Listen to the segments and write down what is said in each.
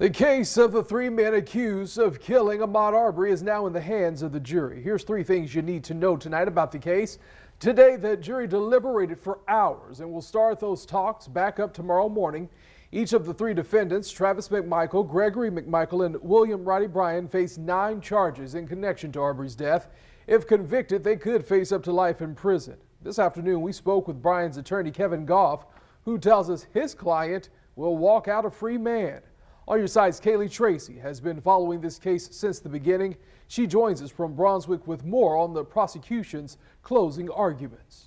The case of the three men accused of killing Ahmaud Arbery is now in the hands of the jury. Here's three things you need to know tonight about the case. Today, the jury deliberated for hours and will start those talks back up tomorrow morning. Each of the three defendants, Travis McMichael, Gregory McMichael, and William Roddy Bryan, face 9 charges in connection to Arbery's death. If convicted, they could face up to life in prison. This afternoon, we spoke with Bryan's attorney, Kevin Goff, who tells us his client will walk out a free man. On your side's Kaylee Tracy has been following this case since the beginning. She joins us from Brunswick with more on the prosecution's closing arguments.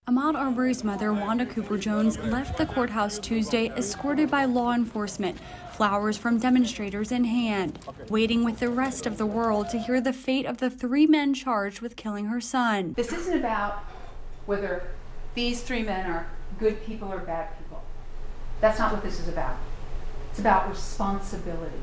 Ahmaud Arbery's mother, Wanda Cooper Jones, left the courthouse Tuesday escorted by law enforcement, flowers from demonstrators in hand, waiting with the rest of the world to hear the fate of the 3 men charged with killing her son. This isn't about whether these 3 men are good people or bad people. That's not what this is about. It's about responsibility.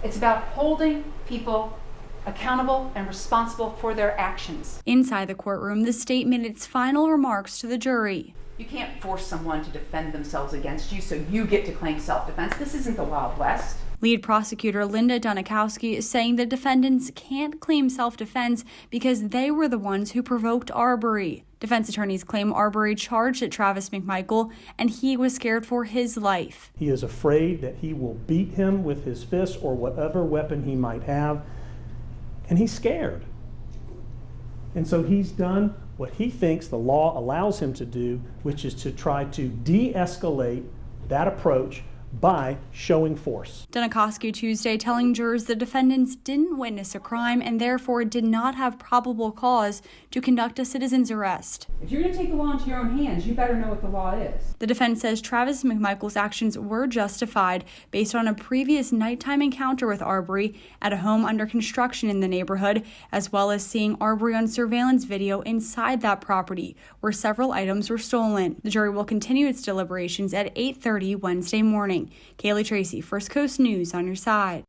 It's about holding people accountable and responsible for their actions. Inside the courtroom, the state made its final remarks to the jury. You can't force someone to defend themselves against you, so you get to claim self-defense. This isn't the Wild West. Lead prosecutor Linda Dunikowski is saying the defendants can't claim self-defense because they were the ones who provoked Arbery. Defense attorneys claim Arbery charged at Travis McMichael and he was scared for his life. He is afraid that he will beat him with his fist or whatever weapon he might have, and he's scared. And so he's done what he thinks the law allows him to do, which is to try to de-escalate that approach by showing force. Dunikowski Tuesday telling jurors the defendants didn't witness a crime and therefore did not have probable cause to conduct a citizen's arrest. If you're going to take the law into your own hands, you better know what the law is. The defense says Travis McMichael's actions were justified based on a previous nighttime encounter with Arbery at a home under construction in the neighborhood, as well as seeing Arbery on surveillance video inside that property where several items were stolen. The jury will continue its deliberations at 8:30 Wednesday morning. Kaylee Tracy, First Coast News, on your side.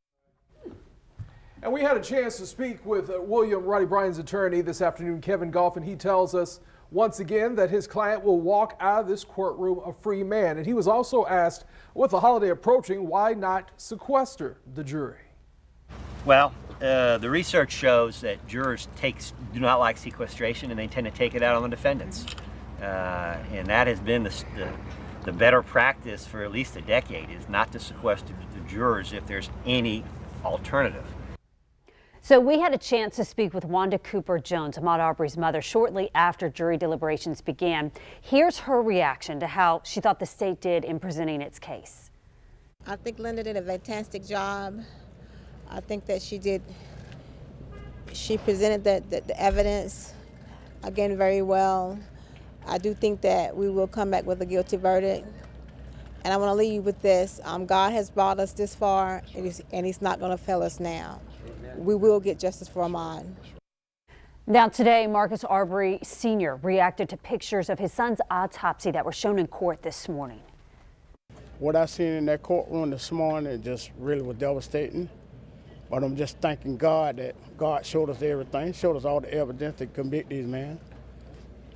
And we had a chance to speak with William Roddy Bryan's attorney this afternoon, Kevin Goff, and he tells us once again that his client will walk out of this courtroom a free man. And he was also asked, with the holiday approaching, why not sequester the jury? Well, the research shows that jurors do not like sequestration and they tend to take it out on the defendants. And that has been the better practice for at least a decade, is not to sequester the jurors if there's any alternative. So we had a chance to speak with Wanda Cooper Jones, Ahmaud Arbery's mother, shortly after jury deliberations began. Here's her reaction to how she thought the state did in presenting its case. I think Linda did a fantastic job. I think that she presented the evidence again very well. I do think that we will come back with a guilty verdict. And I want to leave you with this. God has brought us this far, and He's not going to fail us now. We will get justice for Ahmaud. Now today, Marcus Arbery Sr. reacted to pictures of his son's autopsy that were shown in court this morning. What I seen in that courtroom this morning just really was devastating. But I'm just thanking God that God showed us everything, showed us all the evidence to convict these men.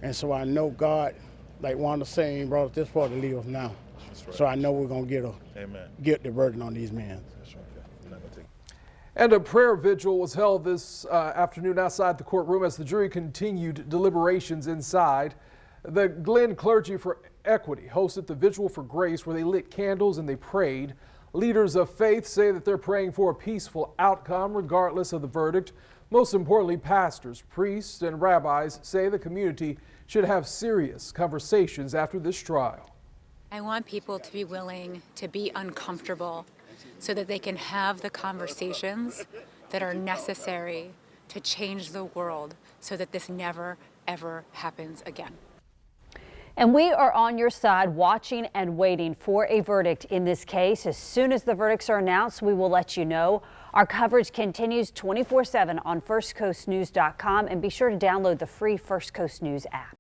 And so I know God, like Wanda saying, brought us this far to leave us now. Right. So I know we're going to get the verdict on these men. That's right. And a prayer vigil was held this afternoon outside the courtroom as the jury continued deliberations inside. The Glen Clergy for Equity hosted the Vigil for Grace, where they lit candles and they prayed. Leaders of faith say that they're praying for a peaceful outcome regardless of the verdict. Most importantly, pastors, priests, and rabbis say the community should have serious conversations after this trial. I want people to be willing to be uncomfortable so that they can have the conversations that are necessary to change the world so that this never, ever happens again. And we are on your side, watching and waiting for a verdict in this case. As soon as the verdicts are announced, we will let you know. Our coverage continues 24/7 on firstcoastnews.com, and be sure to download the free First Coast News app.